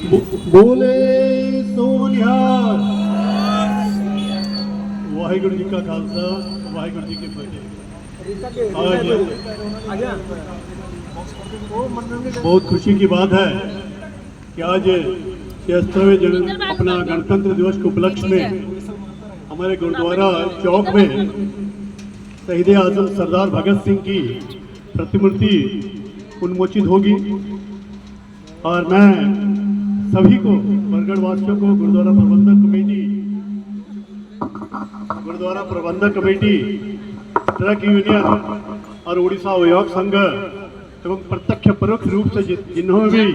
बोले सोनिहार वाहिगुरु जी का खालसा वाहिगुरु जी की फतेह। आज बहुत खुशी की बात है कि आज 76वें अपना गणतंत्र दिवस के उपलक्ष्य में हमारे गुरुद्वारा चौक में शहीद आजम सरदार भगत सिंह की प्रतिमूर्ति उन्मोचित होगी। और मैं सभी को बरगढ़ वासियों को गुरुद्वारा प्रबंधक कमेटी ट्रक यूनियन और उड़ीसा अभिभावक संघ एवं प्रत्यक्ष परोक्ष रूप से जिन्होंने भी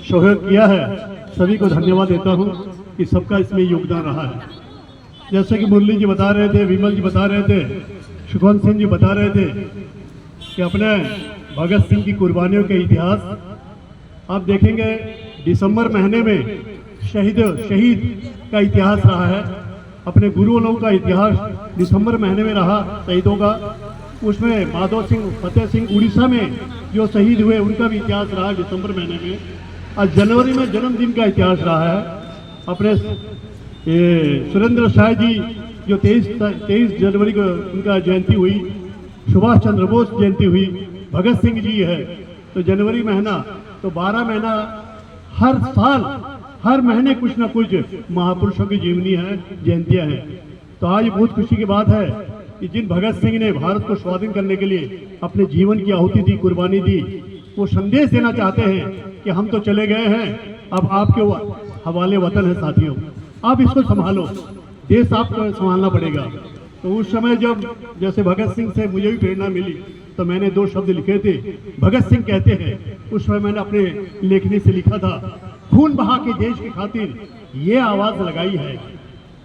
सहयोग किया है सभी को धन्यवाद देता हूं कि सबका इसमें योगदान रहा है। जैसे कि मुरली जी बता रहे थे, विमल जी बता रहे थे, सुखवंत सिंह जी बता रहे थे कि अपने भगत सिंह की कुर्बानियों के इतिहास आप देखेंगे। दिसंबर महीने में शहीद का इतिहास रहा है, अपने गुरुओं का इतिहास दिसंबर महीने में रहा शहीदों का। उसमें माधव सिंह फतेह सिंह उड़ीसा में जो शहीद हुए उनका भी इतिहास रहा है दिसंबर महीने में। और जनवरी में जन्मदिन का इतिहास रहा है अपने सुरेंद्र शाह जी जो 23 जनवरी को उनका जयंती हुई, सुभाष चंद्र बोस जयंती हुई, भगत सिंह जी है तो जनवरी महीना, तो 12 महीना हर साल हर महीने कुछ ना कुछ महापुरुषों की जीवनी है, जयंतियां हैं। तो आज बहुत खुशी की बात है कि जिन भगत सिंह ने भारत को स्वाधीन करने के लिए अपने जीवन की आहुति दी, कुर्बानी दी, वो संदेश देना चाहते हैं कि हम तो चले गए हैं, अब आपके हवाले वतन है साथियों, आप इसको संभालो, देश आपको संभालना पड़ेगा। तो उस समय जब जैसे भगत सिंह से मुझे भी प्रेरणा मिली तो मैंने 2 शब्द लिखे थे। भगत सिंह कहते हैं, उस समय मैंने अपने लेखनी से लिखा था, खून बहा के देश की खातिर ये आवाज लगाई है।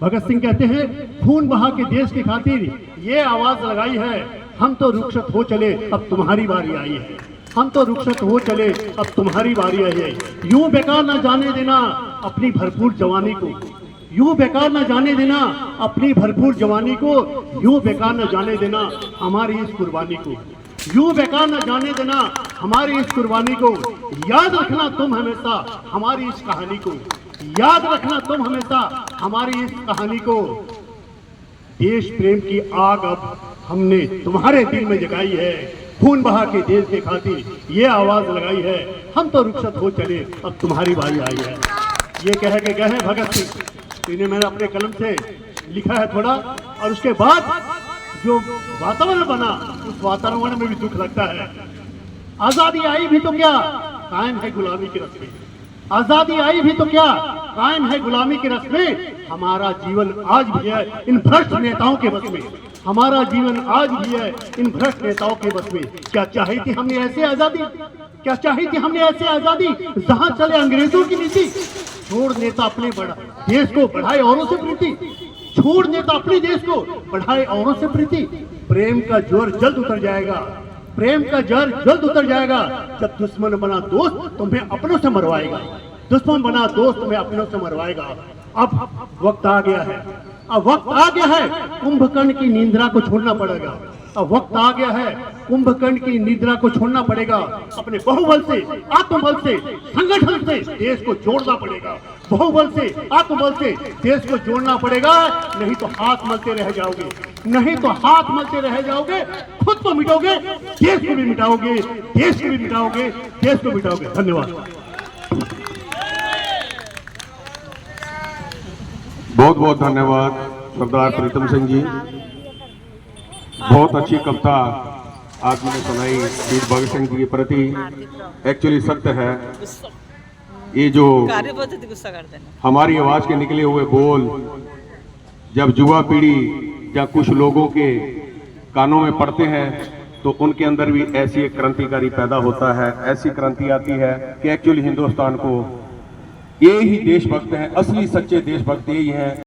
भगत सिंह कहते हैं, खून बहा के देश की खातिर ये आवाज लगाई है, हम तो रुखसत हो चले अब तुम्हारी बारी आई है, हम तो रुखसत हो चले अब तुम्हारी बारी आई है। यूं बेकार न जाने देना अपनी भरपूर जवानी को, यूं बेकार न जाने देना अपनी भरपूर जवानी को, यूं बेकार न जाने देना हमारी इस कुर्बानी को, यूं बेकार न जाने देना हमारी इस कुर्बानी को। याद रखना तुम हमेशा हमारी इस कहानी को, याद रखना तुम हमेशा हमारी इस कहानी को। देश प्रेम की आग अब हमने तुम्हारे दिल में जगाई है, खून बहा के देश के खातिर ये आवाज लगाई है, हम तो रुखसत हो चले अब तुम्हारी बारी आई है। ये कह के गए हैं भगत सिंह, इन्हें मैंने अपने कलम से लिखा है थोड़ा। और उसके बाद जो वातावरण बना उस वातावरण में भी दुख लगता है। आजादी आई भी तो क्या कायम है गुलामी के रस्मे, आजादी आई भी तो क्या कायम है गुलामी के रस्मे। हमारा जीवन आज भी है इन भ्रष्ट नेताओं के बस में, हमारा जीवन आज भी है इन भ्रष्ट नेताओं के बस में। क्या चाही थी हमने ऐसे आजादी, क्या चाही थी हमने ऐसे आजादी जहां चले अंग्रेजों की नीति। छोड़ नेता अपने देश को बढ़ाए औरों से प्रीति, छोड़ नेता अपने देश को बढ़ाए औरों से प्रीति। प्रेम का जोर जल्द उतर जाएगा, प्रेम का जोर जल्द उतर जाएगा जब दुश्मन बना दोस्त तुम्हें अपनों से मरवाएगा, दुश्मन बना दोस्त तुम्हें अपनों से मरवाएगा। अब वक्त आ गया है, अब वक्त आ गया है कुंभकर्ण की निंद्रा को छोड़ना पड़ेगा, अब वक्त आ गया है कुंभकर्ण की निद्रा को छोड़ना पड़ेगा। अपने बहुबल से, आत्मबल से, संगठन से देश को जोड़ना पड़ेगा, बहुबल से, आत्मबल से देश को जोड़ना पड़ेगा। नहीं तो हाथ मलते रह जाओगे, नहीं तो हाथ मलते रह जाओगे, खुद को मिटाओगे, देश को भी मिटाओगे, देश को भी मिटाओगे, देश को मिटाओगे। धन्यवाद। बहुत बहुत धन्यवाद सरदार प्रीतम सिंह जी। बहुत अच्छी कविता आपने सुनाई शहीद भगत सिंह जी के प्रति। एक्चुअली सत्य है, ये जो हमारी आवाज के निकले हुए बोल जब युवा पीढ़ी या कुछ लोगों के कानों में पड़ते हैं तो उनके अंदर भी ऐसी एक क्रांतिकारी पैदा होता है, ऐसी क्रांति आती है कि एक्चुअली हिंदुस्तान को ये ही देशभक्त हैं, असली सच्चे देशभक्त यही हैं।